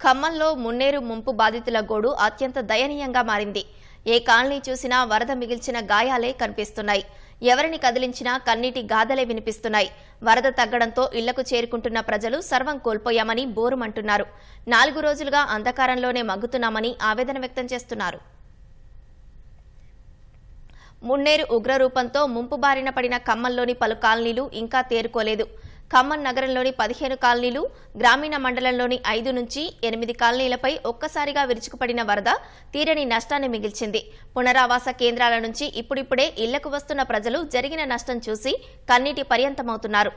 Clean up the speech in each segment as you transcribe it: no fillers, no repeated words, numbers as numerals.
ఖమ్మంలో మున్నేరు ముంపు బాధితుల గోడు అత్యంత దయనీయంగా మారింది. ఏ కాలనీ చూసినా వరద మిగిల్చిన గాయాలే కనిపిస్తున్నాయి. ఎవరిని కదిలించినా కన్నీటి గాథలే వినిపిస్తున్నాయి. వరద తగ్గడంతో ఇళ్లకు చేరుకుంటున్న ప్రజలు సర్వం కోల్పోయామని బోరుమంటున్నారు. 4 రోజులుగా అంధకారంలోనే మగ్గుతున్నామని ఆవేదన వ్యక్తం చేస్తున్నారు. మున్నేరు ఉగ్రరూపంతో ముంపు బారిన పడిన ఖమ్మంలోని పలు కాలనీలు ఇంకా తేరుకోలేదు. ఖమ్మం నగరంలోని 15 కాలనీలు, గ్రామీణ మండలంలోని 5 నుంచి 8 కాలనీలపై ఒక్కసారిగా విరుచుకుపడిన వరద తీరని నష్టాన్ని మిగిల్చింది. పునరావాస కేంద్రాల నుంచి ఇప్పుడిప్పుడే ఇళ్లకు వస్తున్న ప్రజలు జరిగిన నష్టం చూసి కన్నీటి పర్యంతమవుతున్నారు.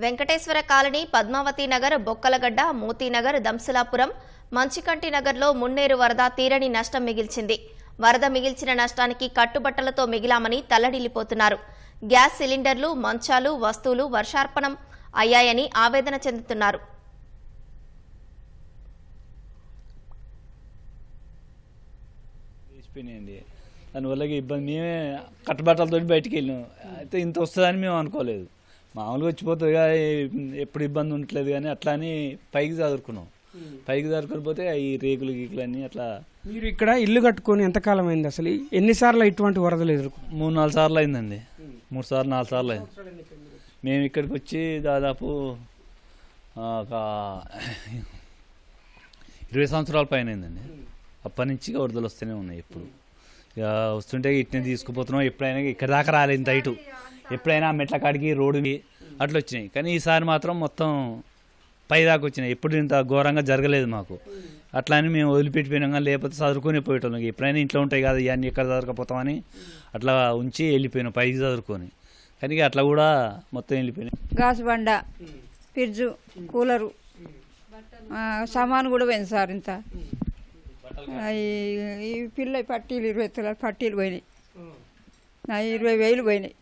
వెంకటేశ్వర కాలనీ, పద్మావతి నగర్, బొక్కలగడ్డ, మోతీనగర్, దంసలాపురం, మంచికంటి నగర్లో మున్నేరు వరద తీరని నష్టం మిగిల్చింది. వరద మిగిల్చిన నష్టానికి కట్టుబట్టలతో మిగిలామని తల్లడిల్లిపోతున్నారు. గ్యాస్ సిలిండర్లు, మంచాలు, వస్తువులు వర్షార్పణం అయ్యాయని ఆవేదన చెందుతున్నారు. దానివల్ల ఇబ్బంది. మేమే కట్టుబట్టలతో బయటికి వెళ్ళినాం. అయితే ఇంత వస్తుందని మేము అనుకోలేదు. మామూలుగా వచ్చిపోతుంది కానీ ఎప్పుడు ఇబ్బంది ఉండట్లేదు కానీ అట్లా అని పైకి చదువుకున్నాం. పైకి చదువుకొని పోతే ఈ రేకులు గీకులు అన్నీ అట్లా. మీరు ఇక్కడ ఇల్లు కట్టుకొని ఎంతకాలం అయింది? అసలు ఎన్నిసార్లు ఇటువంటి వరదలు ఎదుర్కొన్నారు? 3-4 సార్లు అయిందండి. 3 సార్లు 4 సార్లు అయింది. మేము ఇక్కడికి వచ్చి దాదాపు ఒక 20 సంవత్సరాల పైన అయిందండి. అప్పటి నుంచి వరదలు వస్తూనే ఉన్నాయి. ఎప్పుడు ఇక వస్తుంటే ఇట్నే తీసుకుపోతున్నాం. ఎప్పుడైనా ఇక్కడ దాకా రాలేదు ఇంత ఇటు. ఎప్పుడైనా మెట్ల కాడికి రోడ్డుకి అట్లా వచ్చినాయి. కానీ ఈసారి మాత్రం మొత్తం పై దాకా వచ్చినాయి. ఎప్పుడు ఇంత ఘోరంగా జరగలేదు మాకు. అట్లా అని మేము వదిలిపెట్టిపోయినాం. కానీ లేకపోతే చదువుకొని పోయేటోళ్ళం. ఎప్పుడైనా ఇంట్లో ఉంటాయి కదా ఇవన్నీ ఎక్కడ చదవకపోతామని అట్లా ఉంచి వెళ్ళిపోయినాం పైకి చదువుకొని. కానీ అట్లా కూడా మొత్తం వెళ్ళిపోయినాయి. గ్యాస్ బండ, ఫ్రిడ్జు, కూలరు, సామాను కూడా పోయింది సార్. ఇంత ఈ పిల్ల పట్టీలు 20 తులాల పట్టీలు పోయినాయి. 20,000 పోయినాయి.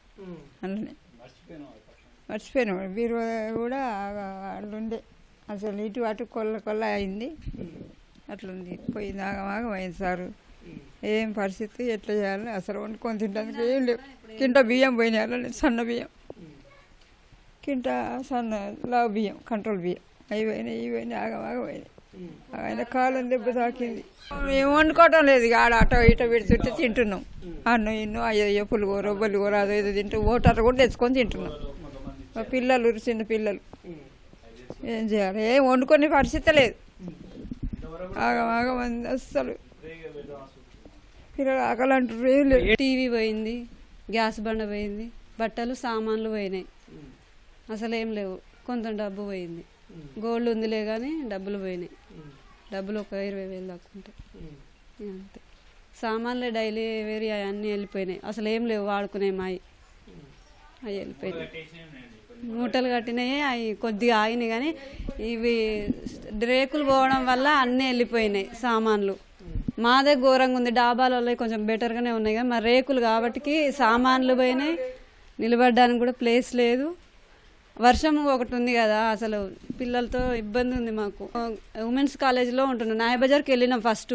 అందులోనే మర్చిపోయినా. మీరు కూడా అట్లుండే అసలు ఇటు అటు కొల్ల అయింది. అట్లుంది పోయింది. ఆగమాగం అయింది సారు. ఏం పరిస్థితి ఎట్లా చేయాలి అసలు వండుకొని తింటానికి ఏం లేవు. కింట బియ్యం పోయినాయి. అలా సన్న బియ్యం, కింట సన్న లావు బియ్యం, కంట్రోల్ బియ్యం అవి పోయినాయి. ఇవి పోయినాయి. ఆగమాగం పోయినాయి. ఆయన కాలం దెబ్బ తాకింది. మేము వండుకోవటం లేదు. ఆడ అటో ఇటో పెడుతుంటే తింటున్నాం. అన్నం ఇన్నో అయ్యో పులిగూర బొల్లిగూర అదో ఏదో తింటూ ఓటర్ కూడా తెచ్చుకొని తింటున్నాం. పిల్లలు, చిన్న పిల్లలు ఏం చేయాలి? ఏం వండుకునే పరిస్థితి లేదు. ఆగమాగమంది అస్సలు. పిల్లలు ఆకలి అంటారు. ఏం లేదు. టీవీ పోయింది, గ్యాస్ బండ పోయింది, బట్టలు సామాన్లు పోయినాయి. అసలు ఏం లేవు. కొంత డబ్బు పోయింది. గోల్డ్ ఉందిలే కానీ డబ్బులు పోయినాయి. డబ్బులు ఒక 20,000 దాకా ఉంటాయి. అంతే. సామాన్లే డైలీ వేరే అన్నీ వెళ్ళిపోయినాయి. అసలు ఏం లేవు వాడుకునే మాయి. అవి వెళ్ళిపోయినాయి. మూటలు కట్టినాయి. అవి కొద్దిగా ఆగినాయి కానీ ఇవి రేకులు పోవడం వల్ల అన్నీ వెళ్ళిపోయినాయి సామాన్లు. మాదే ఘోరంగా ఉంది. డాబాలలో కొంచెం బెటర్గానే ఉన్నాయి కానీ మరి రేకులు కాబట్టికి సామాన్లు పోయినాయి. నిలబడడానికి కూడా ప్లేస్ లేదు. వర్షం ఒకటి ఉంది కదా, అసలు పిల్లలతో ఇబ్బంది ఉంది మాకు. ఉమెన్స్ కాలేజీలో ఉంటున్నాం. నాయబజార్కి వెళ్ళినాం ఫస్ట్.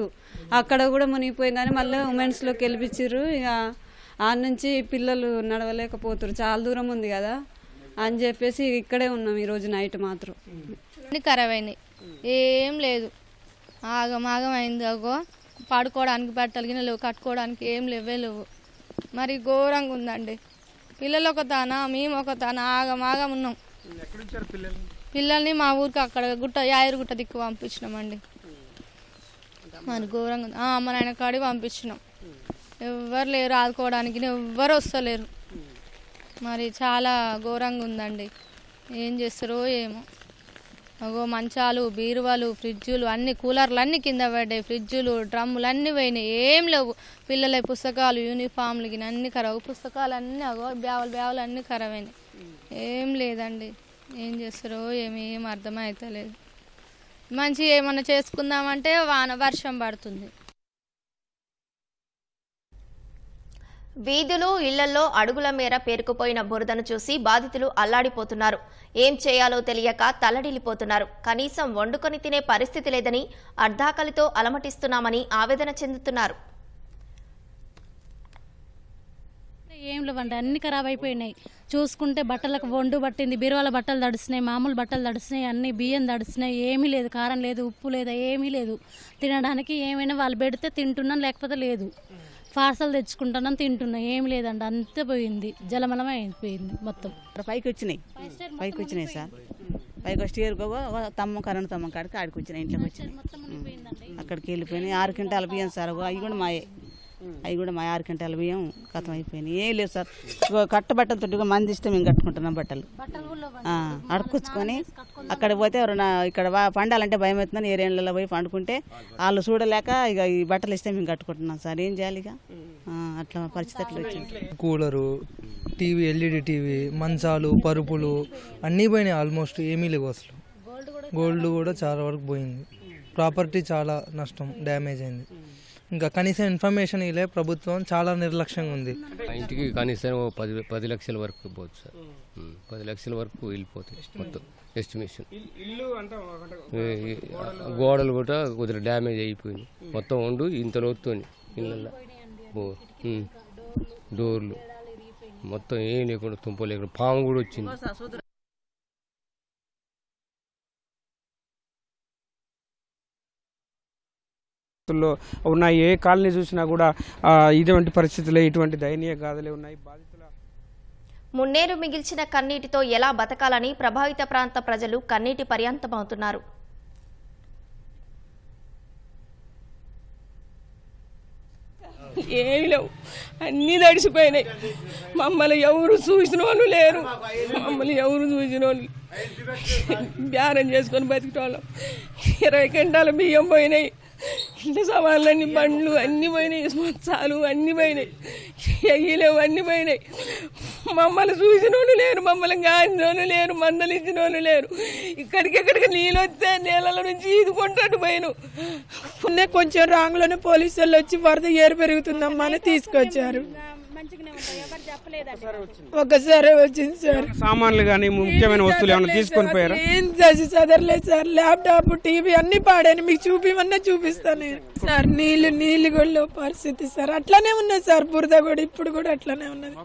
అక్కడ కూడా మునిగిపోయింది కానీ మళ్ళీ ఉమెన్స్లోకి వెళ్ళిపించారు. ఇక ఆ నుంచి పిల్లలు నడవలేకపోతారు. చాలా దూరం ఉంది కదా అని చెప్పేసి ఇక్కడే ఉన్నాం ఈరోజు నైట్ మాత్రం. అన్ని ఖరాబ్ అయినాయి. ఏం లేదు. ఆగమాగం అయింది. అగో పడుకోవడానికి బట్టలు గిన్నె లేవు, కట్టుకోవడానికి ఏం లేవు. మరి ఘోరంగా ఉందండి. పిల్లలు ఒక తాన, మేము ఒక తాన, ఆగమాగం ఉన్నాం. పిల్లల్ని మా ఊరికి అక్కడ యాయరుగుట్ట దిక్కు పంపించినామండి. మరి ఘోరంగా ఉంది. అమ్మ నాయన కాడికి పంపించినాం. ఎవ్వరు లేరు ఆదుకోవడానికి, ఎవ్వరు వస్తలేరు. మరి చాలా ఘోరంగా ఉందండి. ఏం చేస్తారో ఏమో. అగో మంచాలు, బీరువాలు, ఫ్రిడ్జులు అన్ని, కూలర్లు అన్నీ కింద పడ్డాయి. ఫ్రిడ్జులు, డ్రమ్ములు అన్నీ పోయినాయి. ఏం లేవు. పిల్లల పుస్తకాలు, యూనిఫామ్లు గిన అన్నీ ఖరాబ్. పుస్తకాలు అన్నీ అగో బ్యావులు అన్నీ ఖరాబ్ అయినాయి. ఏం లేదండి. ఏం చేస్తారో ఏం అర్థమవుతలేదు. మంచిగా ఏమన్నా చేసుకుందామంటే వర్షం పడుతుంది. వీధులు, ఇళ్లలో అడుగుల మేర పేరుకుపోయిన బురదను చూసి బాధితులు అల్లాడిపోతున్నారు. ఏం చేయాలో తెలియక తల్లడిల్లిపోతున్నారు. కనీసం వండుకొని తినే పరిస్థితి లేదని అర్ధాకలితో అలమటిస్తున్నామని ఆవేదన చెందుతున్నారు. ఏం లేవండి, అన్ని ఖరాబ్ అయిపోయినాయి. చూసుకుంటే బట్టలకు వండు పట్టింది, బీరువాల బట్టలు తడిసినాయి, మామూలు బట్టలు తడిసినాయి, అన్ని బియ్యం తడిసినాయి. ఏమీ లేదు, కారం లేదు, ఉప్పు లేదు, ఏమీ లేదు. తినడానికి ఏమైనా వాళ్ళు పెడితే తింటున్నాం, లేకపోతే లేదు. పార్సల్ తెచ్చుకుంటున్నాం, తింటున్నాం, ఏం లేదండి. అంతే పోయింది, జలమలమే అయిపోయింది మొత్తం. పైకి వచ్చినాయి సార్. పైకి వచ్చి తమ్మ కరెంట్ తమ్మ కాడికి ఆడికి వచ్చినాయి. ఇంట్లోకి వచ్చినాయి. అక్కడికి వెళ్ళిపోయినాయి. 6 క్వింటాల బియ్యం సార్. అవి కూడా మాయే. 6 క్వింటాల బియ్యం కథం అయిపోయినాయి. ఏం లేదు సార్. కట్టబట్టలతో మంది ఇస్తే మేము కట్టుకుంటున్నాం బట్టలు. అడుక్కొచ్చుకొని అక్కడ పోతే ఇక్కడ పండాలంటే భయం అవుతుందని ఏరేళ్ళలో పోయి పండుకుంటే వాళ్ళు చూడలేక ఇక ఈ బట్టలు ఇస్తే మేము కట్టుకుంటున్నాం సార్. ఏం చేయాలి ఇక? అట్లా పరిస్థితి అట్లా వచ్చింది. కూలరు, టీవీ, ఎల్ఈడి టీవీ, మంచాలు, పరుపులు అన్నీ పోయినాయి. ఆల్మోస్ట్ ఏమీ లేవు అసలు. గోల్డ్ కూడా చాలా వరకు పోయింది. ప్రాపర్టీ చాలా నష్టం, డ్యామేజ్ అయింది. ఇంకా కనీసం ఇన్ఫర్మేషన్ ఇలే, ప్రభుత్వం చాలా నిర్లక్ష్యంగా ఉంది. ఇంటికి కనీసం 10 లక్షల వరకు పోతుంది సార్. 10 లక్షల వరకు వెళ్ళిపోతాయి మొత్తం ఎస్టిమేషన్. గోడలు కూడా కొద్దిగా డ్యామేజ్ అయిపోయినాయి మొత్తం. ఉండు ఇంత లోతుని ఇళ్ళల్లో డోర్లు మొత్తం ఏం లేకుండా తుంప లేకుండా పాము కూడా వచ్చింది. ఉన్నాయి. ఏ కాలనీ చూసినా కూడా ఇటువంటి పరిస్థితులే, ఇటువంటి దయనీయ గాథలే ఉన్నాయి. బాధితుల మున్నేరు మిగిల్చిన కన్నీటితో ఎలా బతకాలని ప్రభావిత ప్రాంత ప్రజలు కన్నీటి పర్యంతమవుతున్నారు. ఏమి లేవు, అన్నీ తడిసిపోయినాయి. మమ్మల్ని ఎవరు చూసిన వాళ్ళు లేరు. మమ్మల్ని ఎవరు చూసిన వాళ్ళు బేరం చేసుకొని బతికేవాళ్ళం. 20 క్వింటాల బియ్యం పోయినాయి. ఇంటి సామాన్లన్నీ, బండ్లు అన్నీ పోయినాయి. మంచాలు అన్నీ పోయినాయి. ఎయ్యలేవు, అన్నీ పోయినాయి. మమ్మల్ని చూసిన వాళ్ళు లేరు, మమ్మల్ని గాంచిన వాళ్ళు లేరు, మందలు ఇచ్చిన వాళ్ళు లేరు. ఇక్కడికి నీళ్ళు వస్తే నీళ్ళ నుంచి ఈదుకుంటాడు పోయిను. కొంచెం రాంగ్లోనే పోలీసు వాళ్ళు వచ్చి వరద ఏరు పెరుగుతుందమ్మా అని తీసుకొచ్చారు. ఒకసారి వచ్చింది సార్. సామాన్లు కానీ ముఖ్యమైన వస్తువులు ఏమైనా తీసుకొని పోయారు? ఏం చేసి చదవలేదు సార్. ల్యాప్టాప్, టీవీ అన్ని పాడాను. మీకు చూపిమన్నా చూపిస్తాను సార్. నీళ్లు కూడా పరిస్థితి సార్. అట్లానే ఉన్నది సార్. బురద కూడా ఇప్పుడు కూడా అట్లానే ఉన్నది.